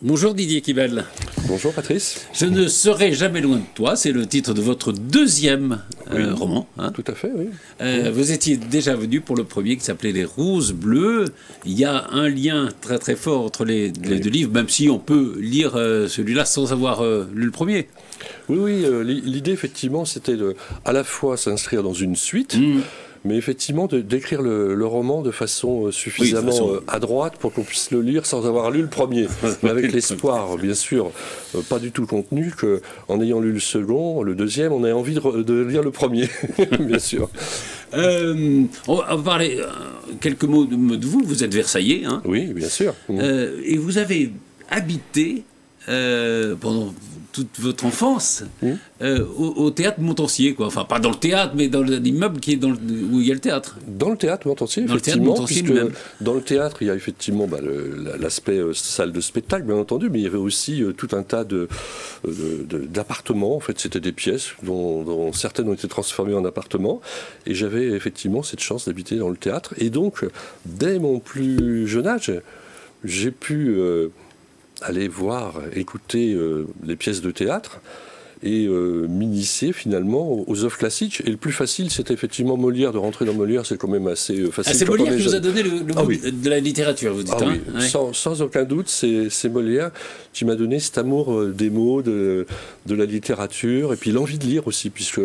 Bonjour Didier Kibel. Bonjour Patrice. Je ne serai jamais loin de toi, c'est le titre de votre deuxième roman. Hein. Tout à fait, oui. Vous étiez déjà venu pour le premier qui s'appelait Les Roses Bleues. Il y a un lien très très fort entre les deux livres, même si on peut lire celui-là sans avoir lu le premier. Oui, l'idée effectivement c'était de à la fois s'inscrire dans une suite, mais effectivement d'écrire le roman de façon suffisamment adroite pour qu'on puisse le lire sans avoir lu le premier. Mais avec l'espoir, bien sûr, pas du tout le contenu, qu'en ayant lu le second, le deuxième, on ait envie de lire le premier, bien sûr. On va parler quelques mots de vous. Vous êtes Versaillais. Hein. Oui, bien sûr. Et vous avez habité pendant toute votre enfance au théâtre Montansier, quoi. Enfin, pas dans le théâtre, mais dans l'immeuble qui est où il y a le théâtre. Dans le théâtre Montansier, effectivement, puisque dans le théâtre, il y a effectivement l'aspect salle de spectacle, bien entendu, mais il y avait aussi tout un tas d'appartements. En fait, c'était des pièces dont certaines ont été transformées en appartements. Et j'avais effectivement cette chance d'habiter dans le théâtre. Et donc, dès mon plus jeune âge, j'ai pu aller voir, écouter les pièces de théâtre et m'initier finalement aux œuvres classiques. Et le plus facile, c'était effectivement Molière. De rentrer dans Molière, c'est quand même assez facile. C'est Molière qui vous a donné le goût de la littérature, vous dites. Oui. Sans aucun doute, c'est Molière qui m'a donné cet amour des mots, de la littérature, et puis l'envie de lire aussi, puisque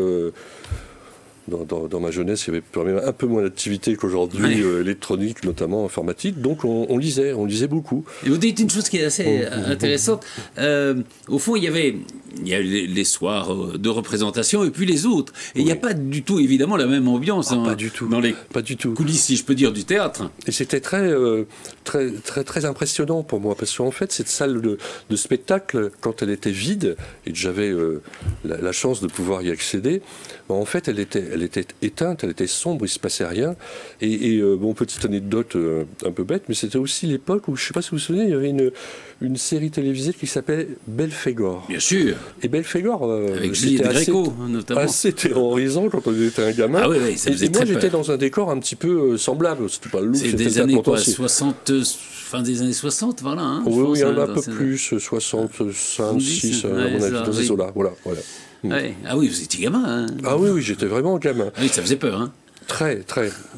dans ma jeunesse, il y avait quand même un peu moins d'activité qu'aujourd'hui, électronique, notamment informatique. Donc on lisait beaucoup. Et vous dites une chose qui est assez intéressante. Au fond, il y a les soirs de représentation et puis les autres. Et il n'y a pas du tout, évidemment, la même ambiance pas du tout. Dans les coulisses, si je peux dire, du théâtre. Et c'était très impressionnant pour moi, parce qu'en fait, cette salle de spectacle, quand elle était vide, et que j'avais la chance de pouvoir y accéder, en fait, elle était éteinte, elle était sombre, il ne se passait rien. Et petite anecdote un peu bête, mais c'était aussi l'époque où, je ne sais pas si vous vous souvenez, il y avait une série télévisée qui s'appelait Belphégor. Bien sûr. Et Belphégor, avec Juliette Gréco, notamment. Assez terrorisant quand on était un gamin. Ah oui, ça faisait très peur. Moi, j'étais dans un décor un petit peu semblable. C'était pas le look, c'est des années quoi, 60, fin des années 60, voilà. Hein, oui, il y en a un peu plus, 65, 6, à mon avis, dans ces eaux-là. Voilà. Ouais. Ah oui, vous étiez gamin. Hein. Ah oui, j'étais vraiment gamin. Oui, ça faisait peur. Hein. Très.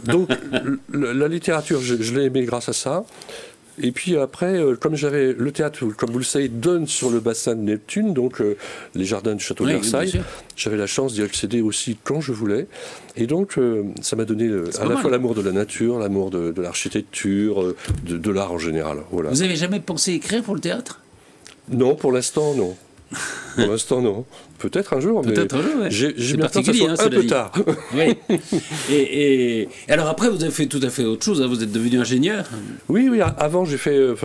Donc, la littérature, je l'ai aimée grâce à ça. Et puis après, comme j'avais le théâtre, comme vous le savez, donne sur le bassin de Neptune, donc les jardins du château de Versailles, j'avais la chance d'y accéder aussi quand je voulais. Et donc, ça m'a donné à la fois l'amour de la nature, l'amour de l'architecture, de l'art en général. Voilà. Vous avez jamais pensé écrire pour le théâtre ? Non, pour l'instant, non. Pour l'instant, non. Peut-être un jour, mais j'ai bien peur que ça soit un peu tard. Oui. Et alors après, vous avez fait tout à fait autre chose. Hein. Vous êtes devenu ingénieur. Oui. Avant,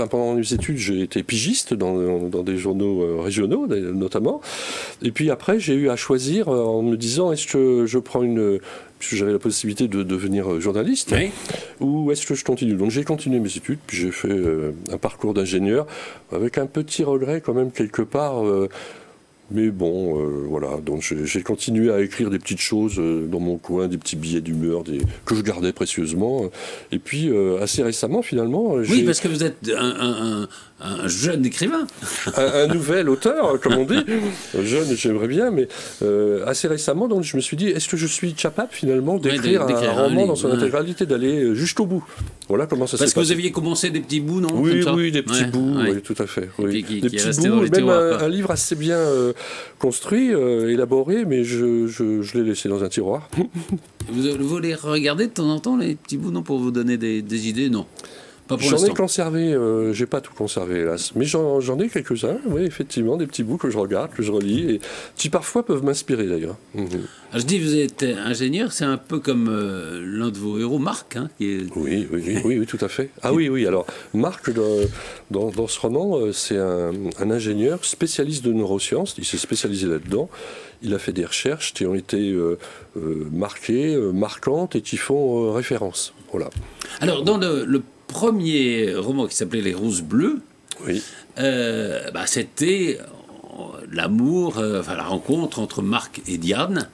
pendant mes études, j'ai été pigiste dans des journaux régionaux, notamment. Et puis après, j'ai eu à choisir en me disant, est-ce que je prends puisque j'avais la possibilité de devenir journaliste, ou est-ce que je continue? Donc j'ai continué mes études, puis j'ai fait un parcours d'ingénieur, avec un petit regret quand même quelque part. Mais bon, voilà, donc j'ai continué à écrire des petites choses dans mon coin, des petits billets d'humeur que je gardais précieusement. Et puis, assez récemment, finalement... Oui, parce que vous êtes un jeune écrivain. un nouvel auteur, comme on dit. Jeune, j'aimerais bien, mais assez récemment, donc je me suis dit, est-ce que je suis capable, finalement, d'écrire un roman dans son intégralité, d'aller jusqu'au bout? Voilà comment ça s'est passé. Parce que vous aviez commencé des petits bouts, non? Oui, des petits bouts, oui, tout à fait. Oui. Des petits bouts, et même un livre assez bien construit, élaboré, mais je l'ai laissé dans un tiroir. Vous les regardez de temps en temps, les petits bouts, non, pour vous donner des idées? Non. J'en ai conservé, j'ai pas tout conservé, hélas. Mais j'en ai quelques-uns, oui, effectivement, des petits bouts que je regarde, que je relis, et qui parfois peuvent m'inspirer d'ailleurs. Je dis, vous êtes ingénieur, c'est un peu comme l'un de vos héros, Marc, hein, qui est... Oui, tout à fait. Ah oui, alors, Marc, dans ce roman, c'est un ingénieur spécialiste de neurosciences, il s'est spécialisé là-dedans, il a fait des recherches qui ont été marquantes et qui font référence. Voilà. Alors, dans le premier roman qui s'appelait Les Roses Bleues, c'était l'amour, la rencontre entre Marc et Diane,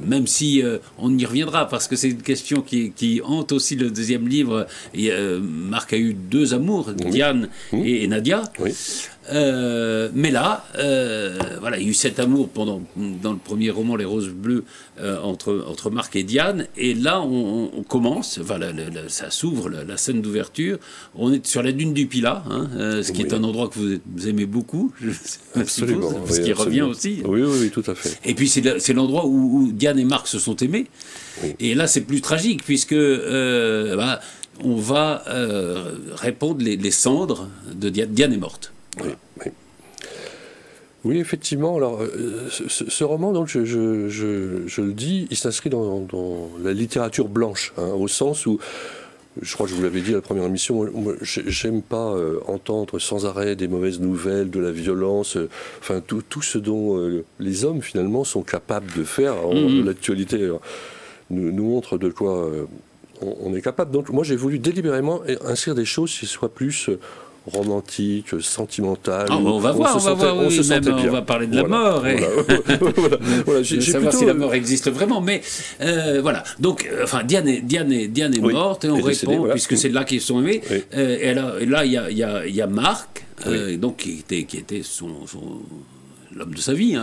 même si on y reviendra, parce que c'est une question qui hante aussi le deuxième livre. Marc a eu 2 amours, Diane et Nadia. Oui. Mais là, voilà, il y a eu cet amour dans le premier roman, Les Roses Bleues, entre Marc et Diane. Et là, on commence, enfin, ça s'ouvre, la scène d'ouverture. On est sur la dune du Pilat, ce qui est un endroit que vous aimez beaucoup, Absolument. Parce qu'il revient aussi. Oui, tout à fait. Et puis c'est l'endroit où Diane et Marc se sont aimés. Oui. Et là, c'est plus tragique, puisque on va répandre les cendres de Diane. Diane est morte. Voilà. Oui, effectivement. Alors, ce roman, donc, je le dis, il s'inscrit dans la littérature blanche, au sens où, je crois que je vous l'avais dit à la première émission, moi, j'aime pas entendre sans arrêt des mauvaises nouvelles, de la violence, enfin tout ce dont les hommes finalement sont capables de faire. L'actualité nous montre de quoi on est capable. Donc, moi, j'ai voulu délibérément inscrire des choses qui soient plus romantique, sentimental. On va voir, on va parler de la mort. Voilà. Savoir si la mort existe vraiment. Mais voilà. Donc, enfin, Diane est morte et on répond, voilà, puisque c'est là qu'ils sont aimés. Oui. Et là, il y a Marc, donc qui était l'homme de sa vie.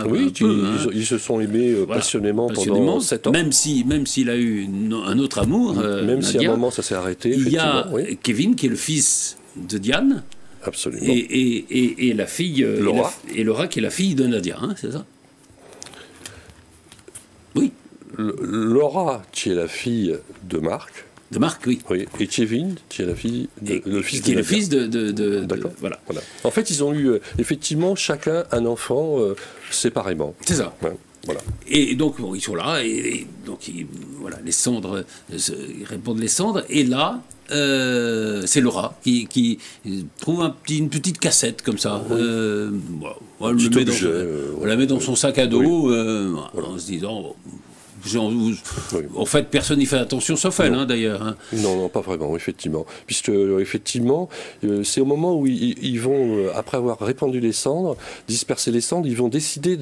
Ils se sont aimés passionnément pendant 7 ans. Même s'il a eu un autre amour. Même si à un moment ça s'est arrêté. Il y a Kevin, qui est le fils de Diane. Absolument. Et la fille Laura. Et Laura, qui est la fille de Nadia, c'est ça? Oui. Laura, qui est la fille de Marc. De Marc, oui. Et Kevin, qui est le fils qui est le fils de voilà. En fait, ils ont eu effectivement chacun un enfant séparément. C'est ça. Voilà. Et donc, ils sont là, et donc, voilà, les cendres, ils répondent les cendres, et là, c'est Laura qui trouve une petite cassette comme ça. On la met dans son sac à dos, en se disant... En fait, personne n'y fait attention, sauf elle, d'ailleurs. Non, pas vraiment, effectivement. Puisque, effectivement, c'est au moment où ils vont, après avoir répandu les cendres, dispersé les cendres, ils vont décider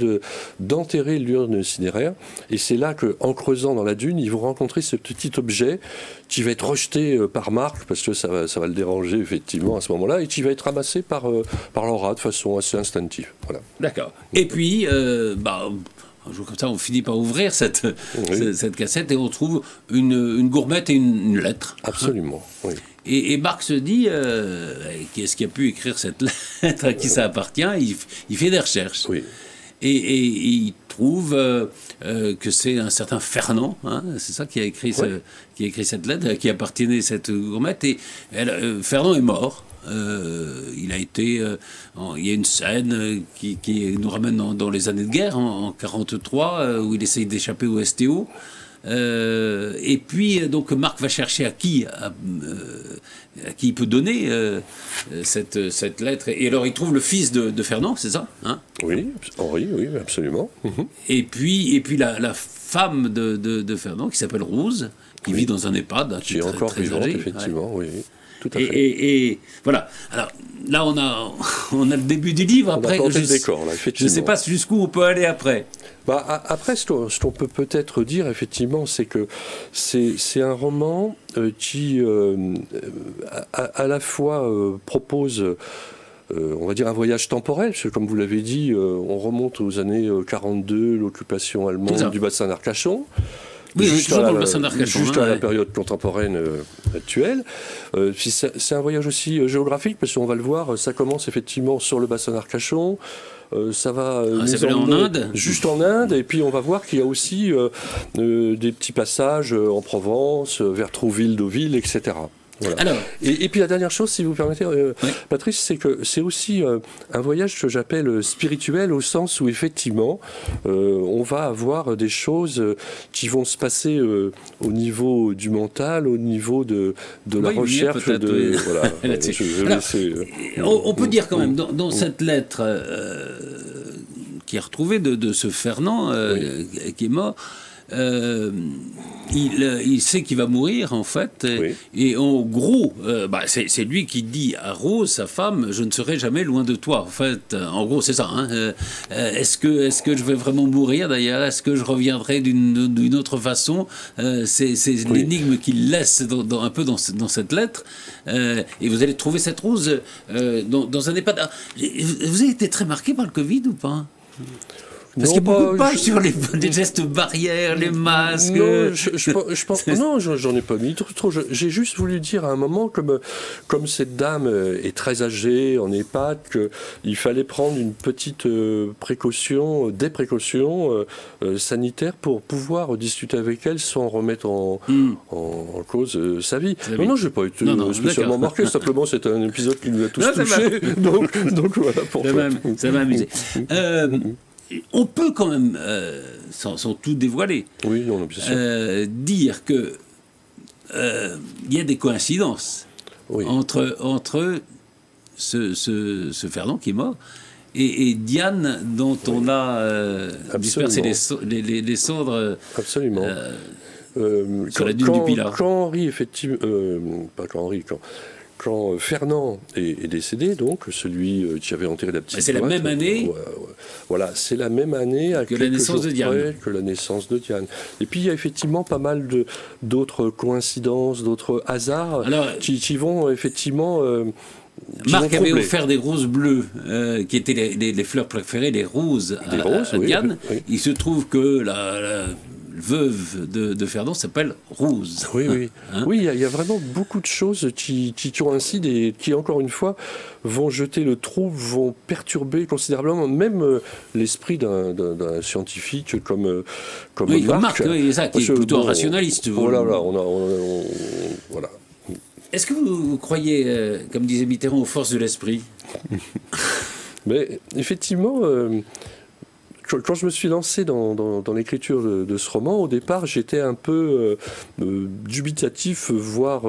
d'enterrer l'urne cinéraire. Et c'est là qu'en creusant dans la dune, ils vont rencontrer ce petit objet qui va être rejeté par Marc, parce que ça va le déranger, effectivement, à ce moment-là, et qui va être ramassé par Laura de façon assez instinctive. Voilà. D'accord. Et puis, un jour comme ça, on finit par ouvrir cette cassette et on trouve une gourmette et une lettre. Absolument, oui. Et Marc se dit, qui est-ce qui a pu écrire cette lettre, à qui ça appartient? Il fait des recherches. Oui. Et il trouve que c'est un certain Fernand, c'est ça qui a écrit cette lettre, qui appartenait à cette gourmette. Et Fernand est mort. Il y a une scène qui nous ramène dans les années de guerre, en 1943, où il essaye d'échapper au STO. Et puis, donc, Marc va chercher à qui il peut donner cette lettre. Et alors, il trouve le fils de Fernand, c'est ça, Oui, Henri, oui, absolument. Et puis la femme de Fernand, qui s'appelle Rose, qui vit dans un EHPAD, qui est encore vivante, effectivement, oui. Tout à fait. Et voilà. Alors là, on a le début du livre. Après, je ne sais pas jusqu'où on peut aller après. Après, ce qu'on peut peut-être dire, effectivement, c'est que c'est un roman qui, à la fois, propose... on va dire un voyage temporel, parce que comme vous l'avez dit, on remonte aux années 42, l'occupation allemande du bassin d'Arcachon. Oui, juste dans le bassin d'Arcachon. Juste à la période contemporaine actuelle. Puis c'est un voyage aussi géographique, parce qu'on va le voir, ça commence effectivement sur le bassin d'Arcachon. Ça va en Inde. Juste en Inde, et puis on va voir qu'il y a aussi des petits passages en Provence, vers Trouville, Deauville, etc. Voilà. Alors, et puis la dernière chose, si vous permettez, Patrice, c'est que c'est aussi un voyage que j'appelle spirituel, au sens où effectivement on va avoir des choses qui vont se passer au niveau du mental, au niveau de la recherche. Voilà, on peut dire quand même, dans cette lettre qui est retrouvée de ce Fernand qui est mort, il sait qu'il va mourir, en fait, et en gros, c'est lui qui dit à Rose, sa femme, je ne serai jamais loin de toi. En fait, en gros, c'est ça. Hein. Est-ce que je vais vraiment mourir, d'ailleurs? Est-ce que je reviendrai d'une autre façon? C'est l'énigme qu'il laisse un peu dans cette lettre. Et vous allez trouver cette Rose dans un EHPAD. Vous avez été très marqué par le Covid ou pas? Parce qu'il y a beaucoup de pages sur les gestes barrières, les masques. Non, je pense. Non, j'en ai pas mis trop. J'ai juste voulu dire à un moment, comme cette dame est très âgée en EHPAD, qu'il fallait prendre une petite des précautions sanitaires pour pouvoir discuter avec elle sans remettre en cause sa vie. Non, je n'ai pas été spécialement marqué. Simplement, c'est un épisode qui nous a tous touchés. Donc voilà. Ça m'a amusé. On peut quand même, sans tout dévoiler, bien sûr. dire que il y a des coïncidences entre ce Fernand qui est mort et Diane dont on a dispersé les cendres. Absolument. Sur la dune du Pilat. Quand Henri, effectivement, pas quand Henri, quand Fernand est décédé, donc celui qui avait enterré la petite boîte... C'est la même année Voilà, c'est la même année que la naissance de Diane. Que la naissance de Diane. Et puis il y a effectivement pas mal d'autres coïncidences, d'autres hasards qui vont effectivement... Marc avait offert des roses bleues, qui étaient les fleurs préférées, les roses à Diane. Oui. Il se trouve que la veuve de Fernand s'appelle Rose. Oui, il y a vraiment beaucoup de choses qui coïncident et qui, encore une fois, vont jeter le trouble, vont perturber considérablement même l'esprit d'un scientifique comme Marc. Qui est plutôt rationaliste. Voilà. Est-ce que vous croyez, comme disait Mitterrand, aux forces de l'esprit? Mais effectivement... Quand je me suis lancé dans l'écriture de ce roman, au départ, j'étais un peu dubitatif, voire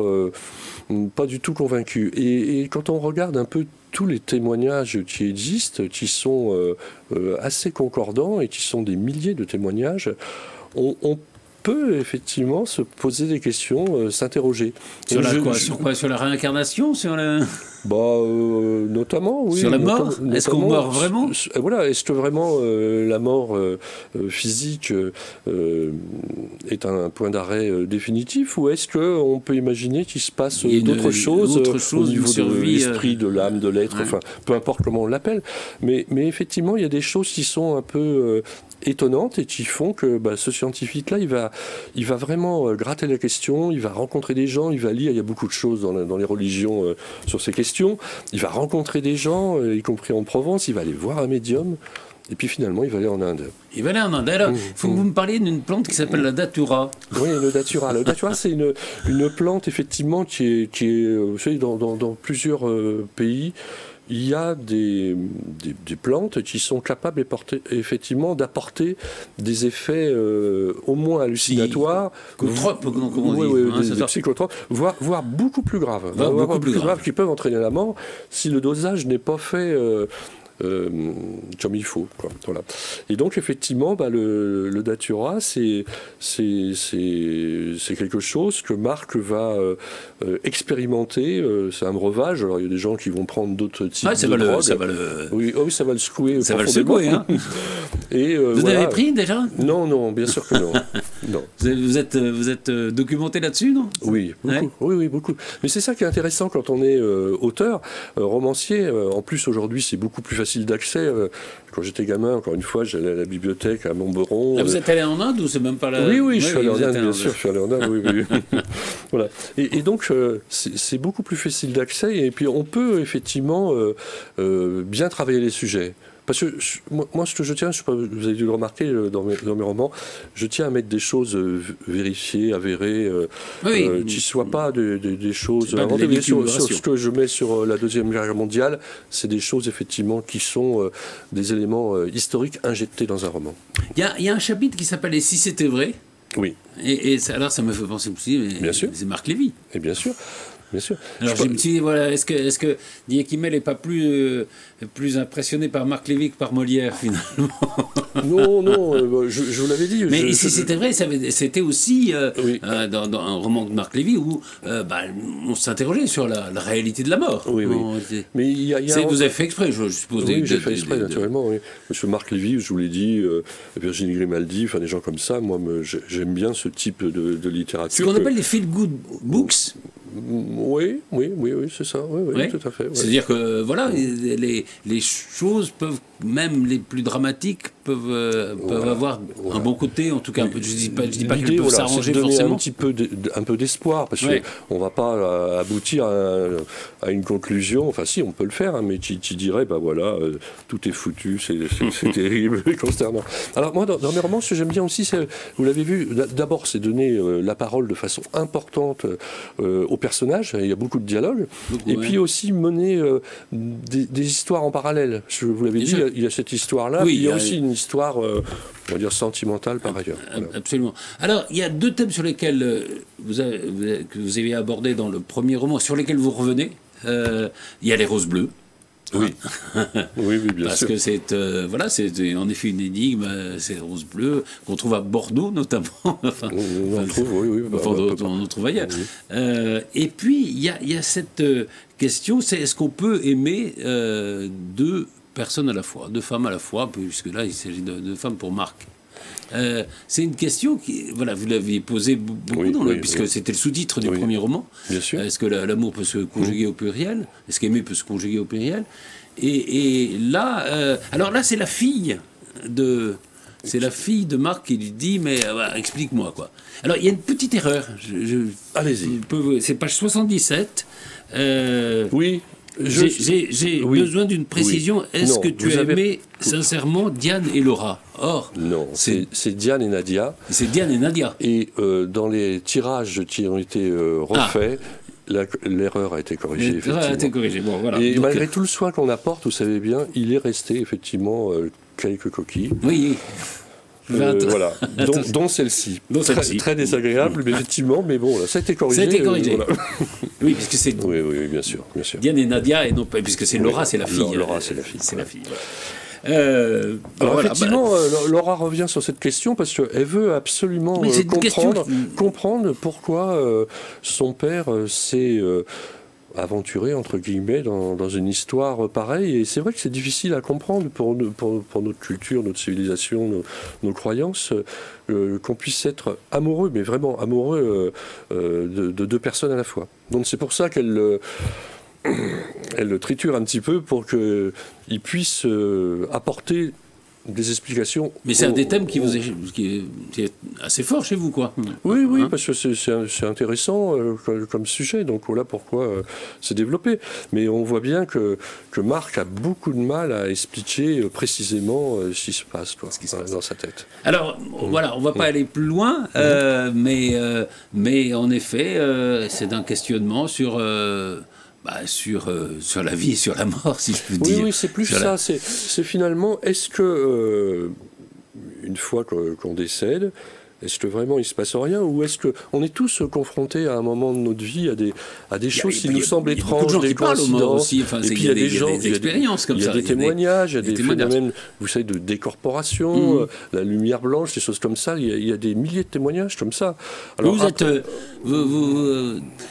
pas du tout convaincu. Et quand on regarde un peu tous les témoignages qui existent, qui sont assez concordants et qui sont des milliers de témoignages, on peut effectivement se poser des questions, s'interroger. Sur quoi? Sur la réincarnation? Notamment, oui. Sur la mort? Est-ce qu'on meurt vraiment? Voilà, est-ce que vraiment la mort physique est un point d'arrêt définitif, ou est-ce qu'on peut imaginer qu'il se passe d'autres choses au niveau de l'esprit, de l'âme, de l'être, enfin, peu importe comment on l'appelle. Mais effectivement, il y a des choses qui sont un peu étonnantes et qui font que ce scientifique-là, il va vraiment gratter la question, il va rencontrer des gens, il va lire, il y a beaucoup de choses dans les religions sur ces questions. Il va rencontrer des gens, y compris en Provence, il va aller voir un médium, et puis finalement il va aller en Inde. Il va aller en Inde. Alors, il faut que vous me parliez d'une plante qui s'appelle la datura. Oui, le datura. Le datura, c'est une plante effectivement qui est vous savez, dans plusieurs pays. Il y a des plantes qui sont capables effectivement d'apporter des effets au moins hallucinatoires, des psychotropes, voire beaucoup plus graves, qui peuvent entraîner la mort si le dosage n'est pas fait comme il faut, quoi. Voilà. Et donc effectivement, le datura, c'est quelque chose que Marc va expérimenter. C'est un breuvage. Alors il y a des gens qui vont prendre d'autres types de drogues. Ça va le secouer. Ça va le secouer, hein. Et vous avez pris déjà? Non, bien sûr que non. Non. Vous êtes documenté là-dessus, non? Oui, beaucoup. Oui, beaucoup. Mais c'est ça qui est intéressant quand on est auteur, romancier. En plus, aujourd'hui, c'est beaucoup plus facile d'accès. Quand j'étais gamin, encore une fois, j'allais à la bibliothèque à Montberon. Vous êtes allé en Inde ou c'est même pas là? Oui, je suis allé en Inde, bien sûr. Je suis allé en Inde, oui. Voilà. Et donc, c'est beaucoup plus facile d'accès. Et puis, on peut effectivement bien travailler les sujets. Parce que moi, ce que je tiens, je sais pas, vous avez dû le remarquer dans mes romans, je tiens à mettre des choses vérifiées, avérées, qui ne soient pas des choses inventées. Sur ce que je mets sur la Deuxième Guerre mondiale, c'est des choses effectivement qui sont des éléments historiques injectés dans un roman. Il y a un chapitre qui s'appelle « Et si c'était vrai ?» Oui. Et alors ça me fait penser aussi, mais bien sûr. C'est Marc Lévy. Et bien sûr. bien sûr. Alors je me suis dit, voilà, est-ce que Diakimel n'est pas plus impressionné par Marc Lévy que par Molière, finalement? Non, je vous l'avais dit. Mais si c'était vrai, c'était aussi dans un roman de Marc Lévy où on s'interrogeait sur la réalité de la mort. Oui. Mais vous avez fait exprès, je suppose. Oui, j'ai fait exprès, naturellement. Oui. Monsieur Marc Lévy, je vous l'ai dit, Virginie Grimaldi, enfin des gens comme ça, moi j'aime bien ce type de littérature. Ce qu'on appelle les feel-good books. Oui, c'est ça, oui, tout à fait. Oui. C'est-à-dire que, voilà, les choses peuvent, même les plus dramatiques, peuvent avoir un bon côté, en tout cas. Je ne dis pas qu'elles peuvent s'arranger forcément. Un peu d'espoir, parce qu'on ne va pas aboutir à une conclusion. Enfin, si, on peut le faire, hein, mais tu dirais, tout est foutu, c'est terrible, c'est consternant. Alors, moi, dans mes romans, ce que j'aime bien aussi, vous l'avez vu, d'abord, c'est donner la parole de façon importante aux personnages, il y a beaucoup de dialogues, et puis aussi mener des histoires en parallèle. Je vous l'avais dit, il y a cette histoire-là, puis il y a aussi une histoire, on va dire, sentimentale par ailleurs. Voilà. Absolument. Alors, il y a deux thèmes sur lesquels que vous avez abordé dans le premier roman, sur lesquels vous revenez. Il y a les roses bleues. Oui. Oui, bien Parce sûr. que c'est en effet une énigme, c'est les roses bleues, qu'on trouve à Bordeaux notamment. On en trouve, on en trouve ailleurs. Oui. Et puis, il y a cette question, c'est est-ce qu'on peut aimer deux personnes à la fois, deux femmes à la fois, puisque là, il s'agit de femmes pour Marc. C'est une question qui, voilà, vous l'aviez posée beaucoup puisque c'était le sous-titre du premier roman. Bien sûr. Est-ce que l'amour peut se conjuguer au pluriel? Est-ce qu'aimer peut se conjuguer au pluriel? Et là, alors là, c'est la fille de Marc qui lui dit, mais explique-moi quoi. Alors il y a une petite erreur. Allez-y. C'est page 77. Oui. J'ai besoin d'une précision. Est-ce que tu as aimé sincèrement Diane et Laura? Or, non, c'est Diane et Nadia. C'est Diane et Nadia. Et dans les tirages qui ont été refaits, l'erreur a été corrigée. L'erreur a été corrigée. Bon, voilà. Et donc, malgré tout le soin qu'on apporte, vous savez bien, il est resté effectivement quelques coquilles. Oui. Voilà, dont celle-ci. Très désagréable, mais effectivement, mais bon, là, ça a été corrigé. Ça a été corrigé. Voilà. Oui, puisque c'est. Oui, bien sûr. Diane et Nadia, et non pas, puisque c'est Laura, c'est la fille. Laura, c'est la fille. C'est la fille. Alors effectivement, Laura revient sur cette question parce qu'elle veut absolument comprendre pourquoi son père s'est aventuré, entre guillemets, dans une histoire pareille. Et c'est vrai que c'est difficile à comprendre pour notre culture, notre civilisation, nos croyances, qu'on puisse être amoureux, mais vraiment amoureux de deux personnes à la fois. Donc c'est pour ça qu'elle le triture un petit peu pour qu'il puisse apporter des explications. Mais c'est un des thèmes qui est assez fort chez vous, quoi. Oui, parce que c'est intéressant comme sujet, donc voilà pourquoi c'est développé. Mais on voit bien que Marc a beaucoup de mal à expliquer précisément ce qui se passe dans sa tête. Alors, voilà, on ne va pas aller plus loin, mais en effet, c'est un questionnement sur la vie et sur la mort, si je peux dire. Oui, c'est plus ça. C'est finalement, est-ce que, une fois qu'on décède, est-ce que vraiment il ne se passe rien, ou est-ce qu'on est tous confrontés à un moment de notre vie à des choses qui nous semblent étranges, des coïncidences, et puis il y a des gens, des expériences comme ça. Il y a des témoignages, il y a des phénomènes, vous savez, de décorporation, la lumière blanche, des choses comme ça. Il y a des milliers de témoignages comme ça. Alors, je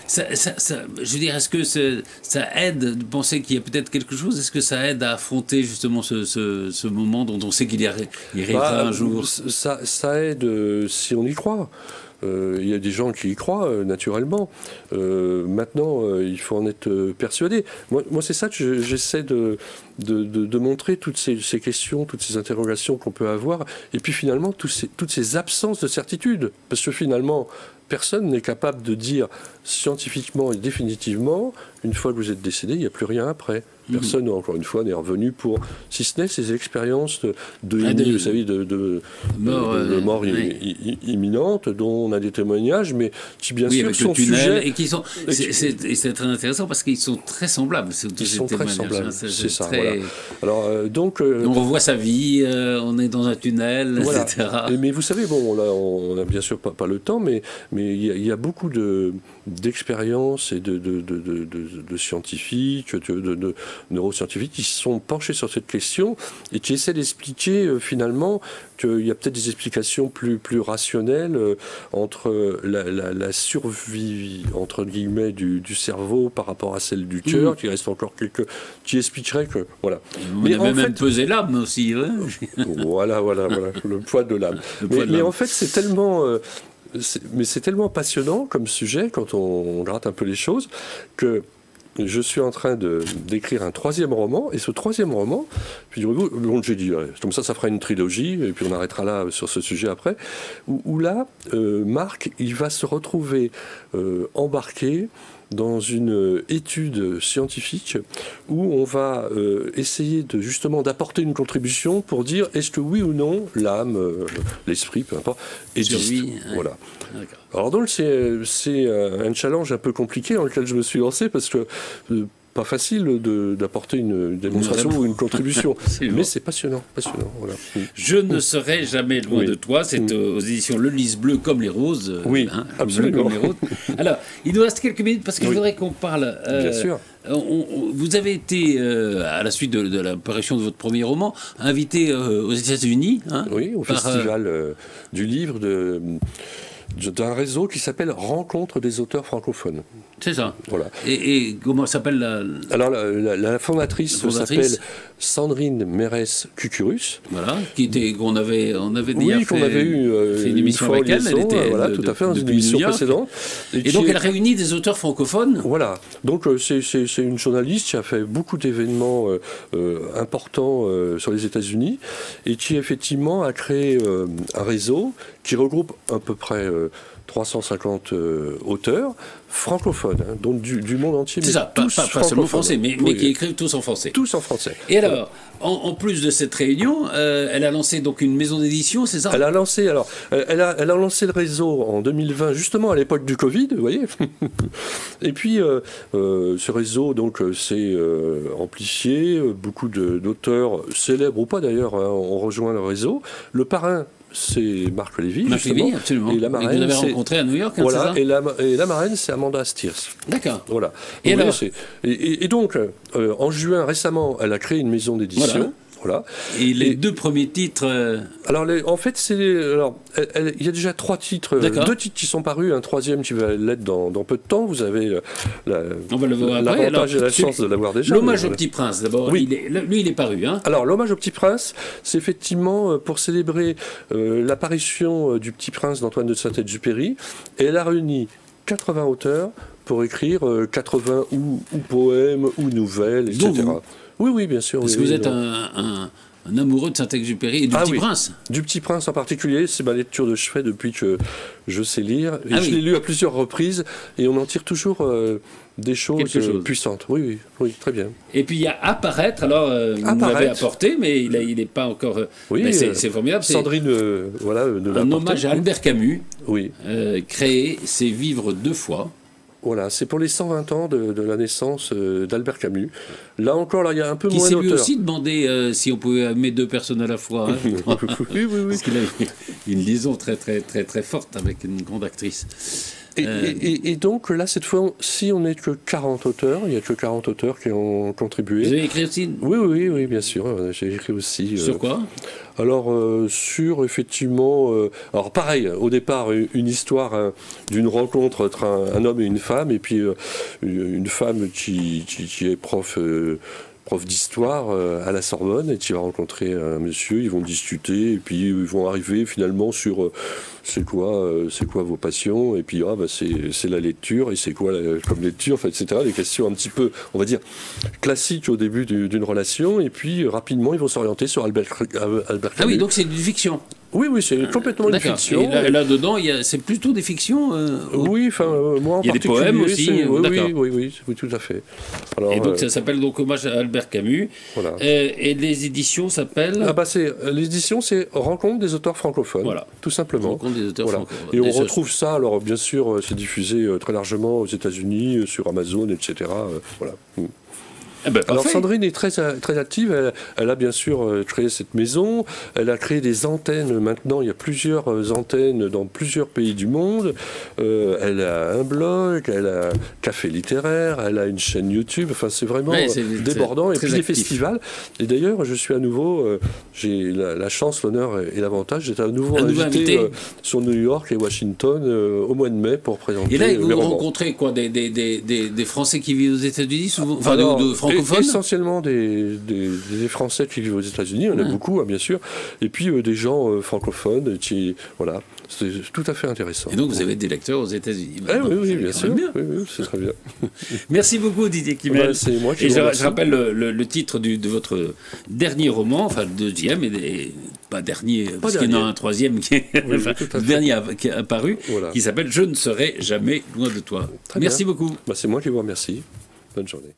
veux dire, est-ce que ça aide de penser qu'il y a peut-être quelque chose? Est-ce que ça aide à affronter justement ce moment dont on sait qu'il y arrivera un jour? Ça aide si on y croit. Il y a des gens qui y croient, naturellement. Maintenant, il faut en être persuadé. Moi c'est ça que j'essaie de montrer, toutes ces questions, toutes ces interrogations qu'on peut avoir, et puis finalement, toutes ces absences de certitude. Parce que finalement, personne n'est capable de dire scientifiquement et définitivement, une fois que vous êtes décédé, il n'y a plus rien après. Personne, encore une fois, n'est revenu pour, si ce n'est ces expériences vous savez, de mort imminente, dont on a des témoignages, mais qui bien sûr sont sujets... Et qui sont... C'est très intéressant parce qu'ils sont très semblables. Ils sont très semblables, c'est ça. Très... Voilà. Alors, on revoit sa vie, on est dans un tunnel, voilà. etc. Mais vous savez, bon, là, on n'a bien sûr pas le temps, mais il y a beaucoup d'expériences et de scientifiques, de neuroscientifiques qui se sont penchés sur cette question et qui essaient d'expliquer finalement qu'il y a peut-être des explications plus rationnelles entre la survie, entre guillemets, du cerveau par rapport à celle du cœur, qui reste encore qui expliquerait que... Voilà. Mais on avait même pesé l'âme aussi. Hein. Voilà, le poids de l'âme. Mais en fait, c'est tellement... mais c'est tellement passionnant comme sujet quand on gratte un peu les choses que je suis en train d'écrire un 3e roman, et ce 3e roman, figurez-vous, bon, j'ai dit, comme ça fera une trilogie, et puis on arrêtera là sur ce sujet après, où là, Marc, il va se retrouver embarqué dans une étude scientifique où on va essayer justement d'apporter une contribution pour dire est-ce que oui ou non l'âme, l'esprit, peu importe, existe. Voilà. Alors donc c'est un challenge un peu compliqué dans lequel je me suis lancé parce que pas facile d'apporter une démonstration ou une contribution, mais c'est passionnant. Voilà. Je ne serai jamais loin de toi, c'est aux éditions Le Lys bleu comme les roses. Oui, absolument. Bleu comme les roses. Alors, il nous reste quelques minutes parce que je voudrais qu'on parle... Bien sûr. Vous avez été, à la suite de l'apparition de votre premier roman, invité aux États-Unis. Hein, oui, au festival du livre d'un réseau qui s'appelle Rencontre des auteurs francophones. C'est ça. Voilà. Et comment s'appelle Alors, la fondatrice s'appelle Sandrine Mérès-Cucurus. Voilà, qu'on avait qu'on avait eu une émission avec elle. Elle était voilà, tout à fait, dans une émission précédente. Et donc, elle réunit des auteurs francophones. Voilà. Donc, c'est une journaliste qui a fait beaucoup d'événements importants sur les États-Unis et qui, effectivement, a créé un réseau qui regroupe à peu près 350 auteurs francophones, hein, donc du monde entier. C'est ça, pas seulement français, mais qui écrivent tous en français. Tous en français. Et alors, en plus de cette réunion, elle a lancé donc une maison d'édition, c'est ça ? Elle a lancé le réseau en 2020, justement à l'époque du Covid, vous voyez. Et puis, ce réseau donc s'est amplifié, beaucoup d'auteurs célèbres ou pas d'ailleurs ont rejoint le réseau. Le parrain, c'est Marc Lévy, justement. Absolument. Et la marraine, vous l'avez rencontré à New York, hein, voilà, c'est ça ? et la marraine, c'est Amanda Steers. D'accord. Voilà. Et, alors et donc, en juin, récemment, elle a créé une maison d'édition. Voilà. Et les deux premiers titres... Alors, en fait, il y a déjà 3 titres, 2 titres qui sont parus, un 3e qui va l'être dans peu de temps. Vous avez l'avantage et la chance de l'avoir déjà. L'hommage au Petit Prince, d'abord. Oui. Lui, il est paru. Hein. Alors, l'hommage au Petit Prince, c'est effectivement pour célébrer l'apparition du Petit Prince d'Antoine de Saint-Exupéry. Et elle a réuni 80 auteurs pour écrire 80 ou poèmes ou nouvelles, etc. Oui, bien sûr. Parce que vous êtes un amoureux de Saint-Exupéry et du Petit Prince. Du Petit Prince en particulier, c'est ma lecture de chevet depuis que je sais lire. Et je l'ai lu à plusieurs reprises et on en tire toujours des choses puissantes. Oui, très bien. Et puis il y a Apparaître, alors vous l'avez apporté, mais il n'est pas encore... Oui, c'est formidable. Sandrine, un hommage à Albert Camus, créé, c'est Vivre 2 fois. Voilà, c'est pour les 120 ans de la naissance d'Albert Camus. Là encore, il y a un peu moins d'auteurs. Qui s'est lui aussi demandé si on pouvait aimer 2 personnes à la fois. Hein. Oui. Parce qu'il a une liaison très, très, très, très forte avec une grande actrice. Et donc, là, cette fois, si on n'est que 40 auteurs, il n'y a que 40 auteurs qui ont contribué. Vous avez écrit aussi ? Oui, bien sûr. J'ai écrit aussi. Sur quoi ? Alors, sur effectivement... alors, pareil, au départ, une histoire d'une rencontre entre un homme et une femme, et puis une femme qui est prof d'histoire à la Sorbonne et qui va rencontrer un monsieur, ils vont discuter et puis ils vont arriver finalement sur c'est quoi vos passions et puis c'est la lecture et c'est quoi comme lecture, etc. Des questions un petit peu, on va dire, classiques au début d'une relation et puis rapidement ils vont s'orienter sur Albert Camus. Ah oui, donc c'est une fiction. Oui, oui, c'est complètement une D'accord. fiction. Et là-dedans, c'est plutôt des fictions Oui, enfin, moi en il y a des particulier, poèmes aussi. oui, tout à fait. Alors, et donc ça s'appelle donc Hommage à Albert Camus. Voilà. Et les éditions s'appellent l'édition, c'est Rencontre des auteurs francophones, voilà. tout simplement. Rencontre des auteurs francophones. Et on retrouve ça, alors bien sûr, c'est diffusé très largement aux États-Unis, sur Amazon, etc. Voilà. Eh ben, alors parfait. Sandrine est très active, elle a bien sûr créé cette maison, elle a créé des antennes, maintenant il y a plusieurs antennes dans plusieurs pays du monde, elle a un blog, elle a un café littéraire, elle a une chaîne YouTube, enfin c'est vraiment débordant, et puis les festivals, et d'ailleurs je suis à nouveau, j'ai la chance, l'honneur et l'avantage d'être à nouveau invité sur New York et Washington au mois de mai pour présenter. Et là, vous romans. Rencontrez quoi, des Français qui vivent aux États-Unis souvent, enfin alors, de francophones? Essentiellement des Français qui vivent aux États-Unis, on a beaucoup, hein, bien sûr, et puis des gens francophones, voilà, c'est tout à fait intéressant. Et donc vous avez des lecteurs aux États-Unis? Oui, bien sûr. Oui, c'est très bien. Merci beaucoup Didier Kimmel. C'est moi qui et je rappelle le titre de votre dernier roman, enfin le deuxième, et pas dernier, parce qu'il y en a un troisième qui est le dernier qui est apparu, qui s'appelle Je ne serai jamais loin de toi. Merci beaucoup. C'est moi qui vous remercie. Bonne journée.